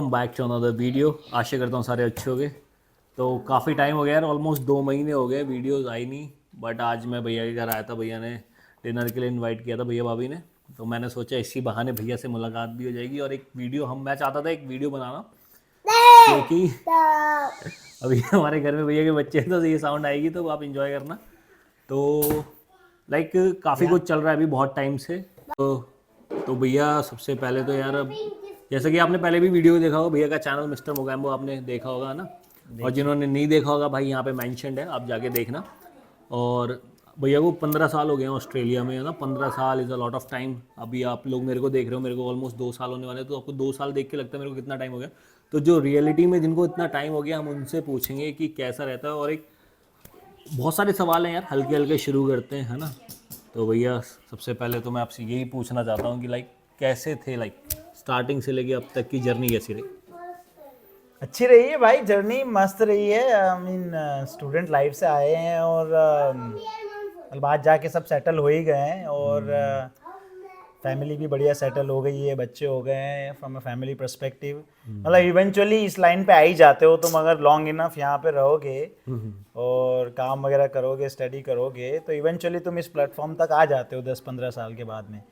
Welcome back to another video. आशा करता हूँ सारे अच्छे हो गए। तो काफ़ी टाइम हो गया यार, ऑलमोस्ट 2 महीने हो गए वीडियोस आई नहीं। बट आज मैं भैया के घर आया था, भैया ने डिनर के लिए इनवाइट किया था भैया भाभी ने। तो मैंने सोचा इसी बहाने भैया से मुलाकात भी हो जाएगी और एक वीडियो मैं चाहता था एक वीडियो बनाना, क्योंकि अभी हमारे घर में भैया के बच्चे हैं तो ये साउंड आएगी तो आप इंजॉय करना। तो लाइक काफ़ी कुछ चल रहा है अभी बहुत टाइम से। तो भैया सबसे पहले तो यार, अब जैसे कि आपने पहले भी वीडियो देखा होगा, भैया का चैनल मिस्टर मोगैम्बो आपने देखा होगा ना। और जिन्होंने नहीं देखा होगा भाई, यहाँ पे मेंशन्ड है, आप जाके देखना। और भैया को 15 साल हो गए हैं ऑस्ट्रेलिया में, है ना। 15 साल is a lot of time. अभी आप लोग मेरे को देख रहे हो, मेरे को ऑलमोस्ट 2 साल होने वाले हैं, तो आपको 2 साल देख के लगता है मेरे को कितना टाइम हो गया। तो जो रियलिटी में जिनको इतना टाइम हो गया, हम उनसे पूछेंगे कि कैसा रहता है। और एक बहुत सारे सवाल हैं यार, हल्के हल्के शुरू करते हैं, है ना। तो भैया सबसे पहले तो मैं आपसे यही पूछना चाहता हूँ कि लाइक कैसे थे, लाइक स्टार्टिंग से लेके अब तक की जर्नी कैसी रही। अच्छी रही है भाई, जर्नी मस्त रही है। आई मीन स्टूडेंट लाइफ से आए हैं और बाद जाके सब सेटल हो ही गए हैं और फैमिली भी बढ़िया सेटल हो गई है, बच्चे हो गए हैं। फ्रॉम अ फैमिली पर्सपेक्टिव मतलब इवेंचुअली इस लाइन पे आ ही जाते हो तुम, अगर लॉन्ग इनफ यहाँ पे रहोगे और काम वगैरह करोगे, स्टडी करोगे, तो इवेंचुअली तुम इस प्लेटफॉर्म तक आ जाते हो 10-15 साल के बाद में।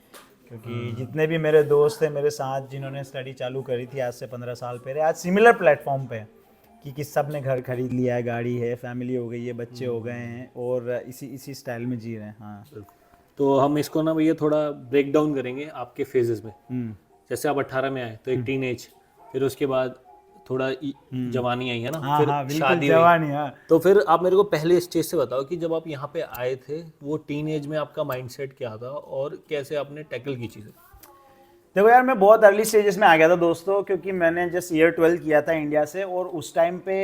क्योंकि जितने भी मेरे दोस्त थे मेरे साथ जिन्होंने स्टडी चालू करी थी आज से 15 साल पहले, आज सिमिलर प्लेटफॉर्म पे हैं कि सब ने घर खरीद लिया है, गाड़ी है, फैमिली हो गई है, बच्चे हो गए हैं और इसी इसी स्टाइल में जी रहे हैं। हाँ। तो हम इसको ना भैया थोड़ा ब्रेक डाउन करेंगे आपके फेजेस में। जैसे आप 18 में आए तो एक टीन एज, फिर उसके बाद थोड़ा जवानी आई, है ना, हाँ फिर हाँ बिल्कुल शादी हुई। जवानी। हाँ तो फिर आप मेरे को पहले स्टेज से बताओ कि जब आप यहाँ पे आए थे, वो टीन एज में आपका माइंडसेट क्या था और कैसे आपने टैकल की चीज़ें। देखो यार, मैं बहुत अर्ली स्टेजेस में आ गया था दोस्तों, क्योंकि मैंने जस्ट ईयर 12 किया था इंडिया से और उस टाइम पे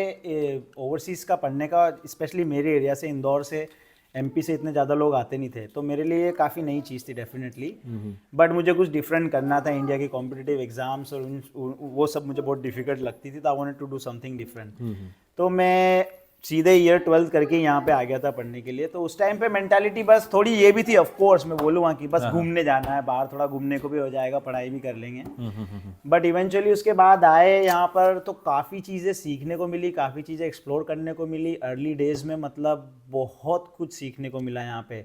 ओवरसीज़ का पढ़ने का, स्पेशली मेरे एरिया से, इंदौर से, एमपी से इतने ज़्यादा लोग आते नहीं थे, तो मेरे लिए काफ़ी नई चीज़ थी डेफिनेटली। बट मुझे कुछ डिफरेंट करना था, इंडिया के कॉम्पिटिटिव एग्जाम्स और वो सब मुझे बहुत डिफिकल्ट लगती थी, तो I wanted to do something different. तो मैं सीधे ईयर 12 करके यहाँ पे आ गया था पढ़ने के लिए। तो उस टाइम पे मेंटालिटी बस थोड़ी ये भी थी, ऑफ कोर्स मैं बोलूँगा कि बस घूमने जाना है बाहर, थोड़ा घूमने को भी हो जाएगा, पढ़ाई भी कर लेंगे। बट इवेंचुअली उसके बाद आए यहाँ पर तो काफ़ी चीज़ें सीखने को मिली, काफ़ी चीज़ें एक्सप्लोर करने को मिली अर्ली डेज में। मतलब बहुत कुछ सीखने को मिला यहाँ पे।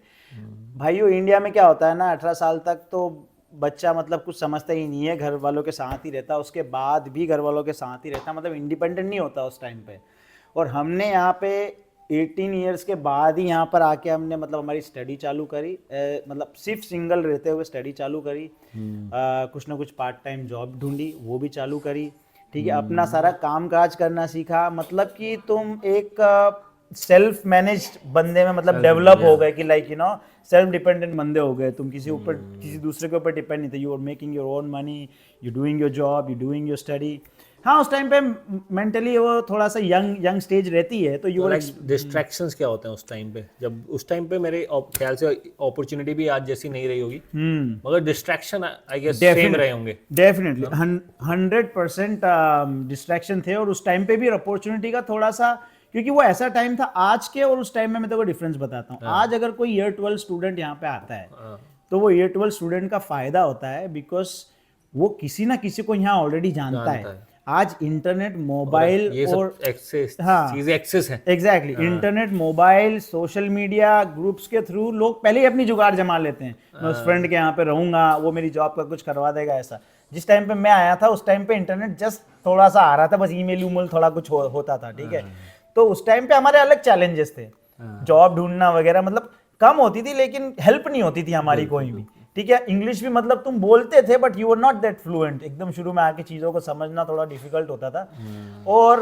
भाइयों, इंडिया में क्या होता है ना, 18 साल तक तो बच्चा मतलब कुछ समझता ही नहीं है, घर वालों के साथ ही रहता, उसके बाद भी घर वालों के साथ ही रहता, मतलब इंडिपेंडेंट नहीं होता उस टाइम पे। और हमने यहाँ पे 18 ईयर्स के बाद ही यहाँ पर आके हमने मतलब हमारी स्टडी चालू करी। मतलब सिर्फ सिंगल रहते हुए स्टडी चालू करी। कुछ ना कुछ पार्ट टाइम जॉब ढूंढी, वो भी चालू करी। ठीक है, अपना सारा काम काज करना सीखा। मतलब कि तुम एक सेल्फ मैनेज्ड बंदे में मतलब डेवलप हो गए कि लाइक सेल्फ डिपेंडेंट बंदे हो गए तुम, किसी ऊपर किसी दूसरे के ऊपर डिपेंड नहीं थे। You are making your own money, you doing your job, you doing your study. हाँ, उस टाइम पे मेंटली वो थोड़ा सा यंग स्टेज रहती है, तो यू लाइक डिस्ट्रैक्शंस क्या होते हैं उस टाइम पे, जब उस टाइम पे मेरे ख्याल से अपॉर्चुनिटी भी आज जैसी नहीं रही होगी, मगर डिस्ट्रैक्शन आई गेस सेम रहे होंगे। डेफिनेटली 100% डिस्ट्रैक्शन थे। और उस टाइम पे भी अपॉर्चुनिटी का थोड़ा सा, क्योंकि वो ऐसा टाइम था आज के और उस टाइम में मैं तो डिफरेंस बताता हूँ। आज अगर कोई ईयर 12 स्टूडेंट यहाँ पे आता है तो वो ईयर 12 स्टूडेंट का फायदा होता है बिकॉज वो किसी ना किसी को यहाँ ऑलरेडी जानता है। आज इंटरनेट, मोबाइल ये सब और एक्सेस, हाँ चीजें एक्सेस है। Exactly internet, mobile, social media groups के थ्रू लोग पहले ही अपनी जुगाड़ जमा लेते हैं। मैं उस फ्रेंड के यहाँ पे रहूंगा, वो मेरी जॉब का कुछ करवा देगा, ऐसा। जिस टाइम पे मैं आया था उस टाइम पे इंटरनेट जस्ट थोड़ा सा आ रहा था, बस ईमेल उमेल थोड़ा कुछ होता था, ठीक है। तो उस टाइम पे हमारे अलग चैलेंजेस थे, जॉब ढूंढना वगैरह, मतलब कम होती थी लेकिन हेल्प नहीं होती थी हमारी कोई भी, ठीक है। इंग्लिश भी मतलब तुम बोलते थे but you are not that fluent, एकदम शुरू में आके चीज़ों को समझना थोड़ा डिफिकल्ट होता था। और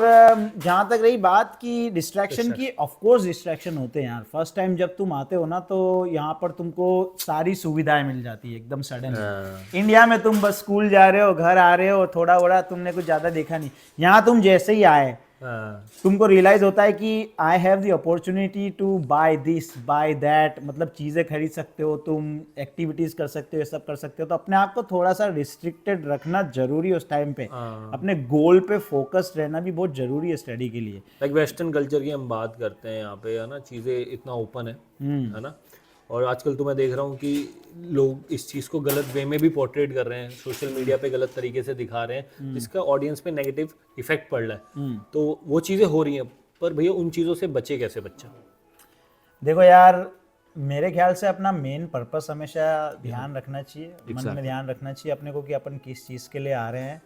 जहाँ तक रही बात की डिस्ट्रैक्शन की, ऑफ कोर्स डिस्ट्रैक्शन होते हैं यार। फर्स्ट टाइम जब तुम आते हो ना तो यहाँ पर तुमको सारी सुविधाएं मिल जाती है एकदम सडन। इंडिया में तुम बस स्कूल जा रहे हो, घर आ रहे हो, थोड़ा बड़ा तुमने कुछ ज़्यादा देखा नहीं। यहाँ तुम जैसे ही आए तुमको रियलाइज होता है कि I have the opportunity to buy this buy that, मतलब चीज़ें खरीद सकते हो तुम, एक्टिविटीज कर सकते हो, ये सब कर सकते हो। तो अपने आप को थोड़ा सा रिस्ट्रिक्टेड रखना जरूरी है उस टाइम पे। अपने गोल पे फोकस्ड रहना भी बहुत जरूरी है स्टडी के लिए। लाइक वेस्टर्न कल्चर की हम बात करते हैं यहाँ पे, है ना, चीज़ें इतना ओपन है ना। और आजकल तो मैं देख रहा हूँ कि लोग इस चीज़ को गलत वे में भी पोर्ट्रेट कर रहे हैं, सोशल मीडिया पे गलत तरीके से दिखा रहे हैं, जिसका ऑडियंस पे नेगेटिव इफेक्ट पड़ रहा है। तो वो चीज़ें हो रही हैं, पर भैया उन चीज़ों से बचे कैसे बच्चा? देखो यार, मेरे ख्याल से अपना मेन पर्पस हमेशा ध्यान रखना चाहिए, मन में ध्यान रखना चाहिए अपने को कि अपन किस चीज़ के लिए आ रहे हैं।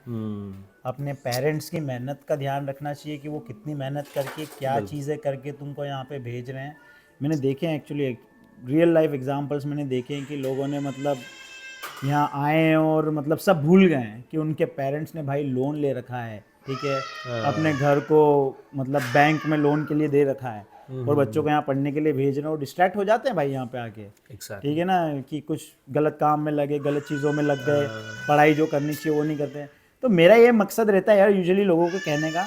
अपने पेरेंट्स की मेहनत का ध्यान रखना चाहिए कि वो कितनी मेहनत करके क्या चीज़ें करके तुमको यहाँ पे भेज रहे हैं। मैंने देखे हैं एक्चुअली, रियल लाइफ एग्जांपल्स मैंने देखे हैं कि लोगों ने मतलब यहाँ आए हैं और मतलब सब भूल गए हैं कि उनके पेरेंट्स ने भाई लोन ले रखा है, ठीक है, अपने घर को मतलब बैंक में लोन के लिए दे रखा है, और बच्चों को यहाँ पढ़ने के लिए भेज रहे हैं और डिस्ट्रैक्ट हो जाते हैं भाई यहाँ पे आके। ठीक है ना, कि कुछ गलत काम में लगे, गलत चीज़ों में लग गए, पढ़ाई जो करनी चाहिए वो नहीं करते हैं। तो मेरा ये मकसद रहता है यार यूजुअली लोगों को कहने का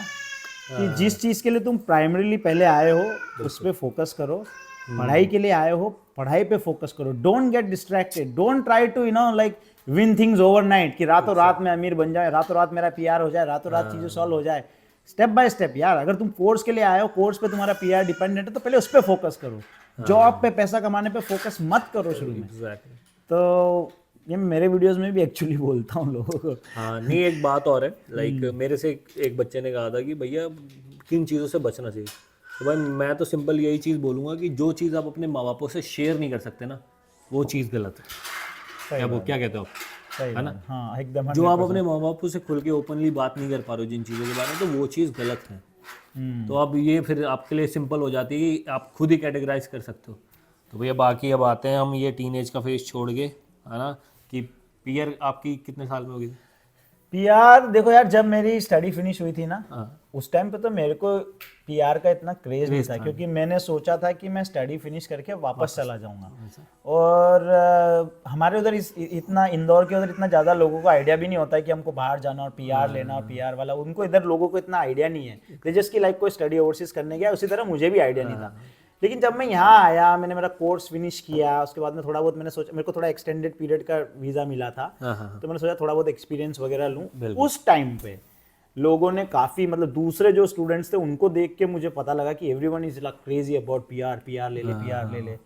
कि जिस चीज़ के लिए तुम प्राइमरीली पहले आए हो उस पर फोकस करो, पढ़ाई के लिए आए हो पढ़ाई पे फोकस करो, don't get distracted, don't try to like win things overnight कि रातों रात में अमीर बन जाए, रातों रात मेरा पीआर हो जाए, रातों रात चीज़ें सॉल्व हो जाए। स्टेप बाय स्टेप यार, अगर तुम कोर्स के लिए आए हो, कोर्स पे तुम्हारा पीआर डिपेंडेंट है, तो पहले उस पर फोकस करो, जॉब पे पैसा कमाने पे फोकस मत करो शुरू में। तो ये मेरे वीडियोस में भी एक्चुअली बोलता हूँ लोगों को। हाँ नहीं, एक बात और है, लाइक मेरे से एक बच्चे ने कहा था कि भैया किन चीज़ों से बचना चाहिए। तो भाई मैं तो सिंपल यही चीज़ बोलूँगा कि जो चीज़ आप अपने माँ बापों से शेयर नहीं कर सकते ना, वो चीज़ गलत है। क्या कहते हो आप? सही है ना? हाँ एकदम। जो आप अपने माँ बापों से खुल के ओपनली बात नहीं कर पा रहे हो जिन चीज़ों के बारे में, तो वो चीज़ गलत है। तो अब ये फिर आपके लिए सिंपल हो जाती है कि आप खुद ही कैटेगराइज कर सकते हो। तो भैया बाकी अब आते हैं हम ये टीनेज का फेज छोड़ के, है ना, कि पीयर आपकी कितने साल में होगी? पीआर देखो यार, जब मेरी स्टडी फिनिश हुई थी ना, उस टाइम पे तो मेरे को पीआर का इतना क्रेज नहीं था, क्योंकि मैंने सोचा था कि मैं स्टडी फिनिश करके वापस चला जाऊंगा। और हमारे उधर इतना इंदौर के उधर इतना ज़्यादा लोगों को आइडिया भी नहीं होता है कि हमको बाहर जाना और पीआर लेना, और पीआर वाला उनको इधर लोगों को इतना आइडिया नहीं है। दे जस्ट की लाइक कोई स्टडी ओवरसीज करने गया, उसी तरह मुझे भी आइडिया नहीं था। लेकिन जब मैं यहाँ आया, मैंने मेरा कोर्स फिनिश किया, उसके बाद में थोड़ा बहुत मैंने सोचा, मेरे को थोड़ा एक्सटेंडेड पीरियड का वीज़ा मिला था, तो मैंने सोचा थोड़ा बहुत एक्सपीरियंस वगैरह लूँ। उस टाइम पे लोगों ने काफ़ी मतलब दूसरे जो स्टूडेंट्स थे उनको देख के मुझे पता लगा कि everyone is like crazy about PR ले ले, पीआर ले ले।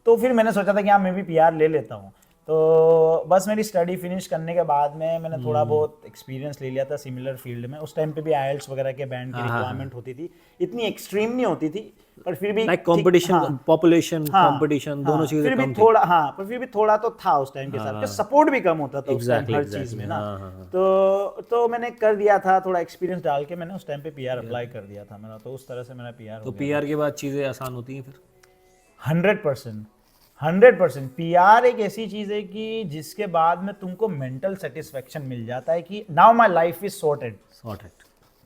तो फिर मैंने सोचा था कि हाँ मैं भी पीआर ले लेता हूँ। तो बस मेरी स्टडी फिनिश करने के बाद में मैंने थोड़ा बहुत एक्सपीरियंस ले लिया था सिमिलर फील्ड में। उस टाइम पे भी आईएलटीएस वगैरह के बैंड की रिक्वायरमेंट होती थी, इतनी एक्सट्रीम नहीं होती थी, पर फिर भी लाइक कंपटीशन, पॉपुलेशन कंपटीशन, दोनों चीजें फिर भी थोड़ा, हाँ पर फिर भी थोड़ा तो था उस टाइम के साथ, कि सपोर्ट भी कम होता था उस टाइम हर चीज में ना। तो मैंने कर दिया था, थोड़ा एक्सपीरियंस डाल के मैंने उस टाइम पे पीआर अप्लाई कर दिया था मेरा, तो उस तरह से मेरा पीआर हो गया। तो पीआर के बाद चीजें आसान होती हैं फिर? 100% पीआर एक ऐसी चीज है कि जिसके बाद में तुमको मेंटल सेटिस्फेक्शन मिल जाता है कि now my life is sorted.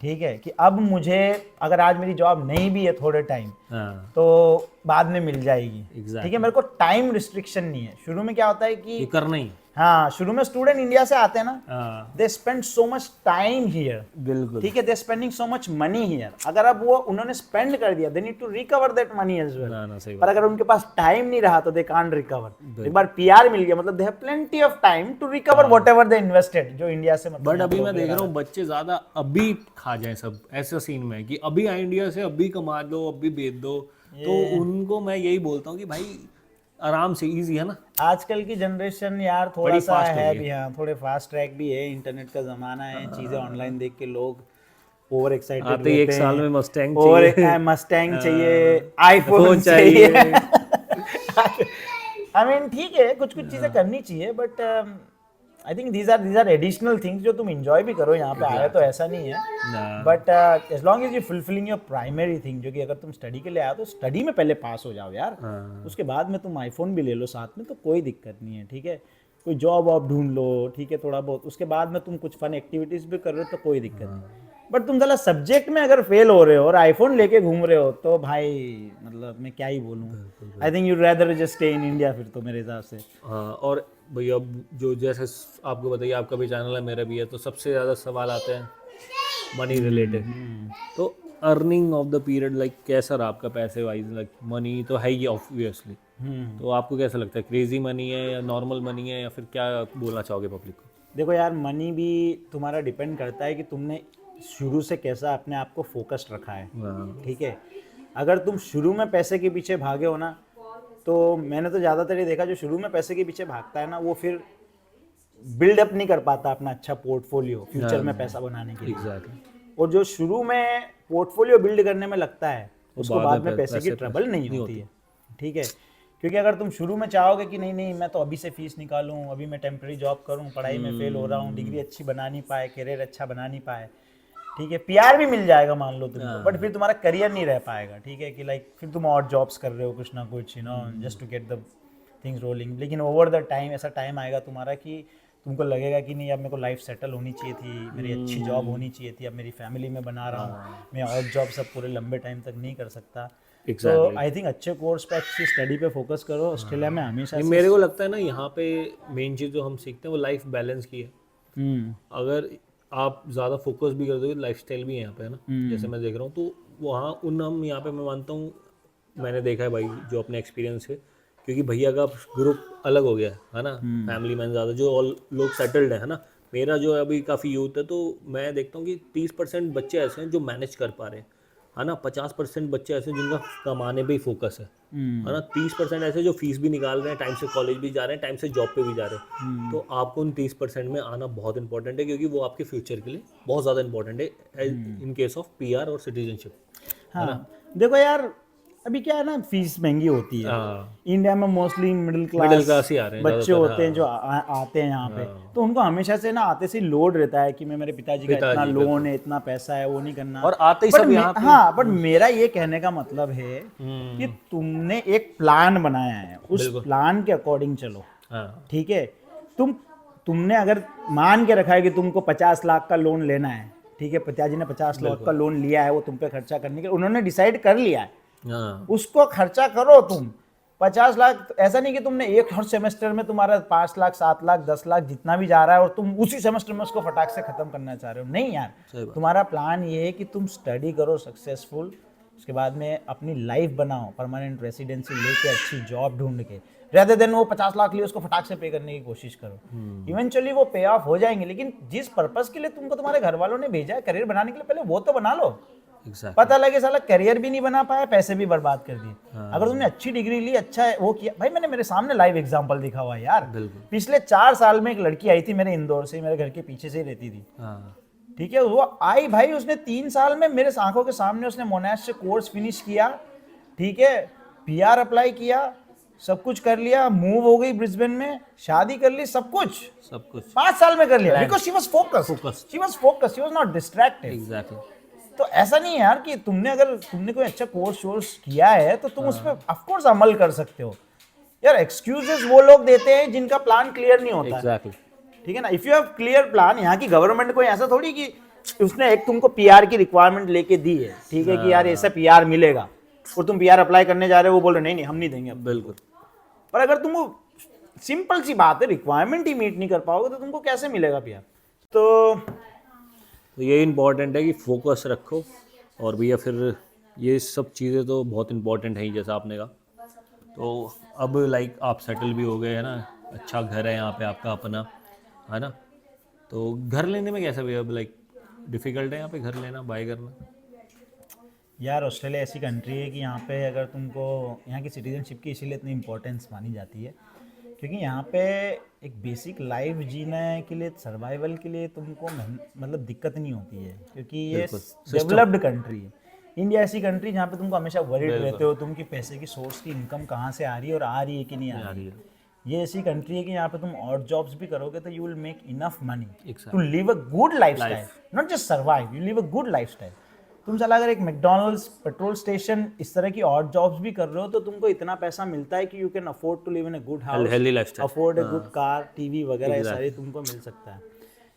ठीक है, कि अब मुझे अगर आज मेरी जॉब नहीं भी है थोड़े टाइम, तो बाद में मिल जाएगी। ठीक है, मेरे को टाइम रिस्ट्रिक्शन नहीं है। शुरू में क्या होता है कि करना ही, हाँ शुरू में स्टूडेंट इंडिया से आते हैं ना, they spend so much time here, बिल्कुल ठीक है, they spending so much money here. अगर अब वो उन्होंने स्पेंड कर दिया, they need to recover that money as well. पर अगर उनके पास टाइम नहीं रहा तो दे कांट रिकवर। एक बार पीआर मिल गया मतलब they have plenty of time to recover whatever they invested, जो इंडिया से मतलब। बट अभी मैं देख रहा हूँ बच्चे ज्यादा अभी खा जाए सब, ऐसा सीन में कि अभी आए इंडिया से, अभी कमा लो, अभी बेच दो। तो उनको मैं यही बोलता हूँ कि भाई आराम से, इजी है ना। आजकल की जनरेशन यार थोड़ा सा है भी, हाँ थोड़े फास्ट ट्रैक भी है, इंटरनेट का जमाना है, चीजें ऑनलाइन देख के लोग ओवर एक्साइटेड रहते हैं। एक साल में मस्टैंग चाहिए, मस्टैंग चाहिए, आईफोन चाहिए। आई मीन ठीक है, कुछ चीजें करनी चाहिए, but I think these are additional things जो तुम एंजॉय भी करो। यहाँ पे आए तो ऐसा नहीं है, but as long as you fulfilling your primary thing, जो कि अगर तुम स्टडी के लिए आए तो स्टडी में पहले पास हो जाओ यार, उसके बाद में तुम आईफोन भी ले लो साथ में, तो कोई दिक्कत नहीं है। ठीक है, कोई जॉब वॉब ढूंढ लो, ठीक है, थोड़ा बहुत, उसके बाद में तुम कुछ फन एक्टिविटीज भी कर रहे हो तो कोई दिक्कत नहीं। बट तुम साला सब्जेक्ट में अगर फेल हो रहे हो और आईफोन लेके घूम रहे हो, तो भाई मतलब मैं क्या ही बोलूँ। I think you rather just stay in India फिर तो, मेरे हिसाब से। हाँ, और भैया जो जैसे आपको बताइए, आपका भी चैनल है, मेरा भी है, तो सबसे ज़्यादा सवाल आते हैं मनी रिलेटेड। तो earning of the period, like कैसा रहा आपका पैसे वाइज? लाइक मनी तो है ही ऑब्वियसली, तो आपको कैसा लगता है, क्रेजी मनी है या नॉर्मल मनी है, या फिर क्या बोलना चाहोगे पब्लिक को? देखो यार, मनी भी तुम्हारा डिपेंड करता है कि तुमने शुरू से कैसा अपने आप को फोकस्ड रखा है। ठीक है, अगर तुम शुरू में पैसे के पीछे भागे हो ना, तो मैंने तो ज़्यादातर ये देखा जो शुरू में पैसे के पीछे भागता है ना, वो फिर बिल्ड अप नहीं कर पाता अपना अच्छा पोर्टफोलियो फ्यूचर में पैसा बनाने के लिए। एग्जैक्टली। और जो शुरू में पोर्टफोलियो बिल्ड करने में लगता है उसको बाद में पैसे की ट्रबल नहीं होती है, ठीक है। क्योंकि अगर तुम शुरू में चाहोगे कि नहीं नहीं मैं तो अभी से फीस निकालूं, अभी मैं टेम्पररी जॉब करूं, पढ़ाई में फेल हो रहा हूं, डिग्री अच्छी बना नहीं पाए, करियर अच्छा बना नहीं पाए, ठीक है, पीआर भी मिल जाएगा मान लो तुमको, बट फिर तुम्हारा करियर नहीं रह पाएगा, ठीक है, कि लाइक फिर तुम और जॉब्स कर रहे हो कुछ ना कुछ, just to get the things rolling. लेकिन ओवर द टाइम ऐसा टाइम आएगा तुम्हारा कि तुमको लगेगा कि नहीं अब मेरे को लाइफ सेटल होनी चाहिए थी, मेरी अच्छी जॉब होनी चाहिए थी, अब मेरी फैमिली में बना रहा हूँ, मैं और जॉब सब पूरे लंबे टाइम तक नहीं कर सकता। तो आई थिंक अच्छे कोर्स पे अच्छी स्टडी पे फोकस करो। ऑस्ट्रेलिया में हमेशा मेरे को लगता है ना यहाँ पे मेन चीज़ जो हम सीखते हैं वो लाइफ बैलेंस की है। अगर आप ज़्यादा फोकस भी कर दोगे, लाइफस्टाइल भी है यहाँ पे, है ना, जैसे मैं देख रहा हूँ, तो वहाँ हम यहाँ पे मैं मानता हूँ, मैंने देखा है भाई जो अपने एक्सपीरियंस है, क्योंकि भैया का ग्रुप अलग हो गया है ना, फैमिली मैन ज़्यादा, जो ऑल लोग सेटल्ड है ना। मेरा जो है अभी काफ़ी यूथ है, तो मैं देखता हूँ कि 30% बच्चे ऐसे हैं जो मैनेज कर पा रहे हैं, है ना, 50% बच्चे ऐसे हैं जिनका कमाने पे ही फोकस है ना, 30% ऐसे जो फीस भी निकाल रहे हैं, टाइम से कॉलेज भी जा रहे हैं, टाइम से जॉब पे भी जा रहे हैं। तो आपको उन 30% में आना बहुत इंपॉर्टेंट है, क्योंकि वो आपके फ्यूचर के लिए बहुत ज़्यादा इंपॉर्टेंट है इन केस ऑफ पीआर और सिटीजनशिप। हाँ देखो यार, अभी क्या है ना, फीस महंगी होती है। इंडिया में मोस्टली मिडिल क्लास ही आ रहे हैं बच्चे होते हैं जो आते हैं यहाँ पे, तो उनको हमेशा से ना आते से लोड रहता है कि मैं मेरे पिताजी का इतना लोन है, इतना पैसा है, वो नहीं करना, और आते ही सब यहाँ पे। हाँ, बट मेरा ये कहने का मतलब है कि तुमने एक प्लान बनाया है, उस प्लान के अकॉर्डिंग चलो, ठीक है। तुमने अगर मान के रखा है कि तुमको 50 लाख का लोन लेना है, ठीक है, पिताजी ने 50 लाख का लोन लिया है, वो तुम पे खर्चा करने के, उन्होंने डिसाइड कर लिया है, उसको खर्चा करो तुम 50 लाख। ऐसा नहीं कि तुमने एक हर सेमेस्टर में तुम्हारा 5 लाख 7 लाख 10 लाख जितना भी जा रहा है और तुम उसी सेमेस्टर में उसको फटाक से खत्म करना चाह रहे हो, नहीं यार। तुम्हारा प्लान ये है कि तुम स्टडी करो सक्सेसफुल, उसके बाद में अपनी लाइफ बनाओ, परमानेंट रेसिडेंसी लेके अच्छी जॉब ढूंढ के, रेदर देन वो 50 लाख लिए उसको फटाक से पे करने की कोशिश करो। इवेंचुअली वो पे ऑफ हो जाएंगे, लेकिन जिस पर्पस के लिए तुमको तुम्हारे घर वालों ने भेजा है करियर बनाने के लिए, पहले वो तो बना लो। पता लगे साला करियर भी नहीं बना पाया, पैसे भी बर्बाद कर दिए। अगर तुमने अच्छी डिग्री ली, अच्छा है वो किया, भाई मैंने मेरे सामने लाइव एग्जांपल दिखा हुआ है यार। पिछले 4 साल में एक लड़की आई थी मेरे इंदौर से, मेरे घर के पीछे से ही रहती थी, ठीक है, वो आई भाई, उसने 3 साल में मेरे आंखों के सामने उसने मोनाश से कोर्स फिनिश किया, ठीक है, पीआर अप्लाई किया, सब कुछ कर लिया, मूव हो गई ब्रिस्बेन में, शादी कर ली, सब कुछ 5 साल में कर लिया, because she was focused, she was not distracted. Exactly. तो ऐसा नहीं है यार कि तुमने कोई अच्छा कोर्स किया है तो तुम उस पर ऑफ कोर्स अमल कर सकते हो यार। एक्सक्यूजेस वो लोग देते हैं जिनका प्लान क्लियर नहीं होता। Exactly. ठीक है ना, if you have clear plan, यहाँ की गवर्नमेंट को ऐसा थोड़ी कि उसने एक तुमको पीआर की रिक्वायरमेंट लेके दी है, ठीक है, कि यार ऐसा पीआर मिलेगा, और तुम पीआर अप्लाई करने जा रहे हो, वो बोल रहे नहीं हम नहीं देंगे। बिल्कुल। पर अगर तुमको सिंपल सी बात है, रिक्वायरमेंट ही मीट नहीं कर पाओगे तो तुमको कैसे मिलेगा पीआर। तो ये इम्पॉर्टेंट है कि फोकस रखो, और भैया फिर ये सब चीज़ें तो बहुत इम्पॉर्टेंट है ही, जैसा आपने कहा। तो अब लाइक आप सेटल भी हो गए, है ना, अच्छा घर है यहाँ पे आपका अपना, है ना, तो घर लेने में कैसा भैया, अब लाइक डिफ़िकल्ट है यहाँ पे घर लेना, बाय करना? यार ऑस्ट्रेलिया ऐसी कंट्री है कि यहाँ पे अगर तुमको यहाँ की सिटीजनशिप की इसीलिए इतनी इम्पोर्टेंस मानी जाती है, क्योंकि यहाँ पे एक बेसिक लाइफ जीने के लिए, सर्वाइवल के लिए तुमको मतलब दिक्कत नहीं होती है, क्योंकि ये डेवलप्ड कंट्री है। इंडिया ऐसी कंट्री जहाँ पे तुमको हमेशा वरीड रहते हो तुम कि पैसे की सोर्स की इनकम कहाँ से आ रही है और आ रही है कि नहीं आ रही है। ये ऐसी कंट्री है कि यहाँ पे तुम और जॉब्स भी करोगे तो you will make enough money to live a good lifestyle, not just survive, you live a good lifestyle. तुम चला अगर एक मैकडॉनल्ड्स, पेट्रोल स्टेशन, इस तरह की और जॉब्स भी कर रहे हो तो तुमको इतना पैसा मिलता है कि you can afford to live in a good house, healthy lifestyle, afford a good car, TV वगैरह, ये सारे तुमको मिल सकता है।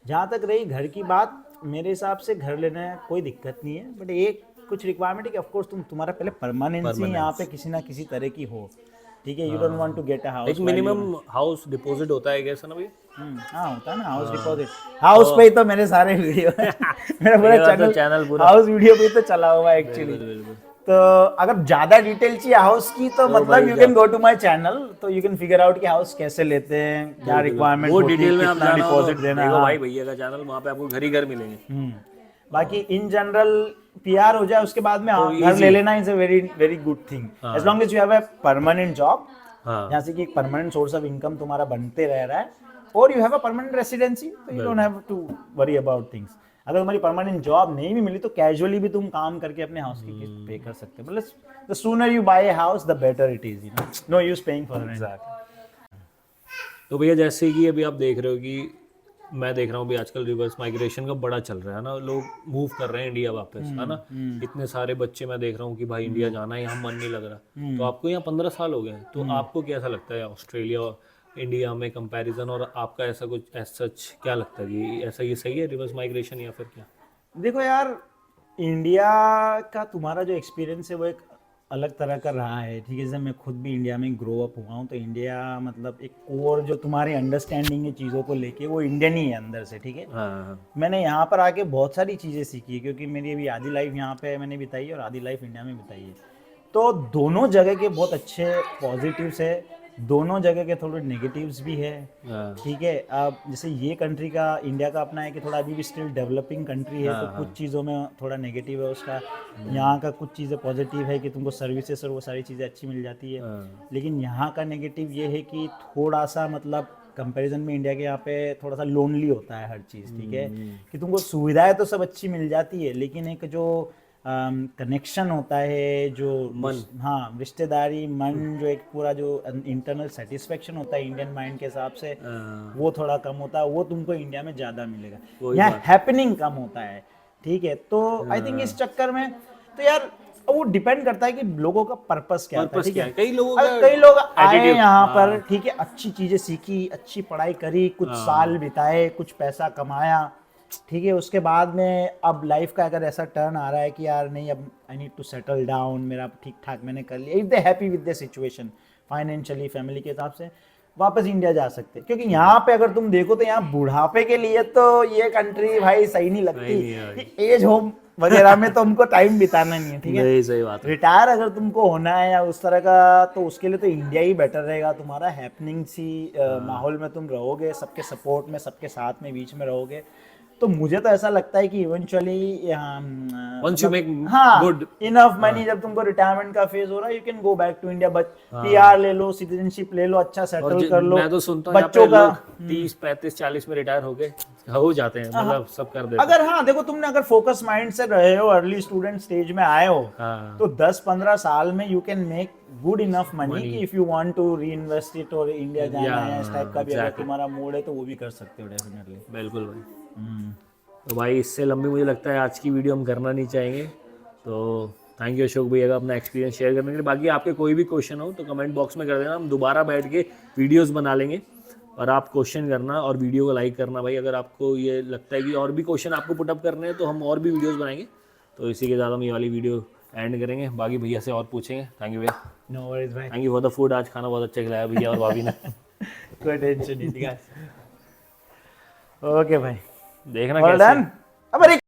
जहाँ तक रही घर की बात, मेरे हिसाब से घर लेने में कोई दिक्कत नहीं है, बट एक कुछ रिक्वायरमेंट है कि ऑफ कोर्स तुम्हारा पहले परमानेंसी यहाँ पे किसी ना किसी तरह की हो, ठीक है। You don't want to get a house, एक मिनिमम हाउस डिपॉजिट होता है कैसा ना भैया? हाँ होता है ना हाउस डिपॉजिट। हाउस पे ही तो मेरे सारे वीडियो मेरा पूरा चैनल हाउस वीडियो पे तो चला हुआ है एक्चुअली। तो अगर ज्यादा डिटेल चाहिए हाउस की तो मतलब you can go to my channel, तो यू कैन फिगर आउट कि हाउस कैसे लेते हैं, क्या रिक्वायरमेंट वो होती है, डिटेल में आप कितना डिपॉजिट देना है। भाई भैया का चैनल, वहाँ पे आपको घर ही घर मिलेंगे। बाकी इन जनरल पीआर हो जाए उसके बाद में घर ले लेना is a very very good thing, as long as you have a permanent job हाँ। यहाँ से कि एक परमानेंट सोर्स ऑफ इनकम तुम्हारा बनते रह रहा है और you have a permanent residency, तो you don't have to worry about things. अगर तुम्हारी परमानेंट जॉब नहीं भी मिली तो कैजुअली भी तुम काम करके अपने हाउस की किस्त पे कर सकते हो। मतलब the sooner you buy a house the better it is, you know, no use paying for rent. तो भैया जैसे कि अभी आप देख रहे हो कि मैं देख रहा हूँ अभी आजकल रिवर्स माइग्रेशन का बड़ा चल रहा है ना, लोग मूव कर रहे हैं इंडिया वापस, है ना। इतने सारे बच्चे मैं देख रहा हूँ कि भाई इंडिया जाना है, यहाँ मन नहीं लग रहा। तो आपको यहाँ 15 साल हो गए हैं, तो आपको कैसा लगता है ऑस्ट्रेलिया और इंडिया में कंपैरिजन, और आपका ऐसा कुछ सच क्या लगता है कि ऐसा ये सही है रिवर्स माइग्रेशन या फिर क्या? देखो यार, इंडिया का तुम्हारा जो एक्सपीरियंस है वो एक अलग तरह का रहा है, ठीक है। जैसे मैं खुद भी इंडिया में ग्रो अप हुआ हूँ, तो इंडिया मतलब एक कोर जो तुम्हारी अंडरस्टैंडिंग है चीज़ों को लेके, वो इंडियन ही है अंदर से, ठीक है। हाँ मैंने यहाँ पर आके बहुत सारी चीज़ें सीखी है, क्योंकि मेरी अभी आधी लाइफ यहाँ पे मैंने बिताई है और आधी लाइफ इंडिया में बिताई है। तो दोनों जगह के बहुत अच्छे पॉजिटिव्स है, दोनों जगह के थोड़े नेगेटिव्स भी है, हाँ ठीक है। अब जैसे ये कंट्री का, इंडिया का अपना है कि थोड़ा अभी भी स्टिल डेवलपिंग कंट्री है, तो कुछ चीज़ों में थोड़ा नेगेटिव है उसका। यहाँ का कुछ चीज़ें पॉजिटिव है कि तुमको सर्विसेज और वो सारी चीज़ें अच्छी मिल जाती है। लेकिन यहाँ का नेगेटिव ये है कि थोड़ा सा मतलब कंपैरिजन में इंडिया के यहाँ पे थोड़ा सा लोनली होता है हर चीज़, ठीक है। कि तुमको सुविधाएं तो सब अच्छी मिल जाती है, लेकिन एक जो कनेक्शन होता है, जो मन। हाँ रिश्तेदारी, मन, जो एक पूरा जो इंटरनल सेटिस्फेक्शन होता है इंडियन माइंड के हिसाब से, वो थोड़ा कम होता है। वो तुमको इंडिया में ज़्यादा मिलेगा, यहाँ हैपनिंग कम होता है, ठीक है। तो आई थिंक इस चक्कर में तो यार वो डिपेंड करता है कि लोगों का पर्पस क्या होता है, ठीक है। कई लोगों अगर का कई लोग आए attitude, यहाँ पर, ठीक है, अच्छी चीज़ें सीखी, अच्छी पढ़ाई करी, कुछ साल बिताए, कुछ पैसा कमाया, ठीक है। उसके बाद में अब लाइफ का अगर ऐसा टर्न आ रहा है कि यार नहीं, अब I need to settle down, मेरा ठीक ठाक मैंने कर लिया, if they happy with the situation financially, family के हिसाब से, वापस इंडिया जा सकते हैं। क्योंकि यहाँ पे अगर तुम देखो तो यहाँ बुढ़ापे के लिए तो ये कंट्री भाई सही नहीं लगती। एज होम वगैरह में तो हमको टाइम बिताना नहीं है, ठीक है। नहीं, सही बात है। रिटायर अगर तुमको होना है या उस तरह का, तो उसके लिए तो इंडिया ही बेटर रहेगा। तुम्हारा हैपनिंग सी माहौल में तुम रहोगे, सबके सपोर्ट में, सबके साथ में, बीच में रहोगे। तो मुझे तो ऐसा लगता है कि इवेंचुअली Once you make हाँ good, इनफ मनी, जब तुमको रिटायरमेंट का फेज हो रहा है, you can go back to India, but PR ले लो, सिटीजनशिप ले लो, अच्छा सेटल कर लो। मैं तो सुनता हूँ बच्चों का 30, 35, 40 में रिटायर हो जाते हैं, मतलब सब कर देते हैं। अगर हाँ देखो, तुमने अगर फोकस माइंड से रहे हो, अर्ली स्टूडेंट स्टेज में आए हो, तो 10-15 साल में you can make good enough money कि if you want to reinvest it और इंडिया जाना है, इस टाइप का भी अगर तुम्हारा मूड है तो वो भी कर सकते हो डेफिनेटली। बिल्कुल भाई। तो भाई इससे लंबी मुझे लगता है आज की वीडियो हम करना नहीं चाहेंगे। तो थैंक यू अशोक भैया का अपना एक्सपीरियंस शेयर करने के लिए। बाकी आपके कोई भी क्वेश्चन हो तो कमेंट बॉक्स में कर देना, हम दोबारा बैठ के वीडियोस बना लेंगे और आप क्वेश्चन करना और वीडियो को लाइक करना भाई। अगर आपको ये लगता है कि और भी क्वेश्चन आपको पुटअप करने हैं तो हम और भी वीडियोज़ बनाएंगे। तो इसी के साथ हम ये वाली वीडियो एंड करेंगे, बाकी भैया से और पूछेंगे। थैंक यू भैया। नो वरीज भाई, thank you for the food, आज खाना बहुत अच्छा खिलाया भैया और भाभी ने। कोई टेंशन नहीं। ओके भाई, देखना well कैसे done। अब अरे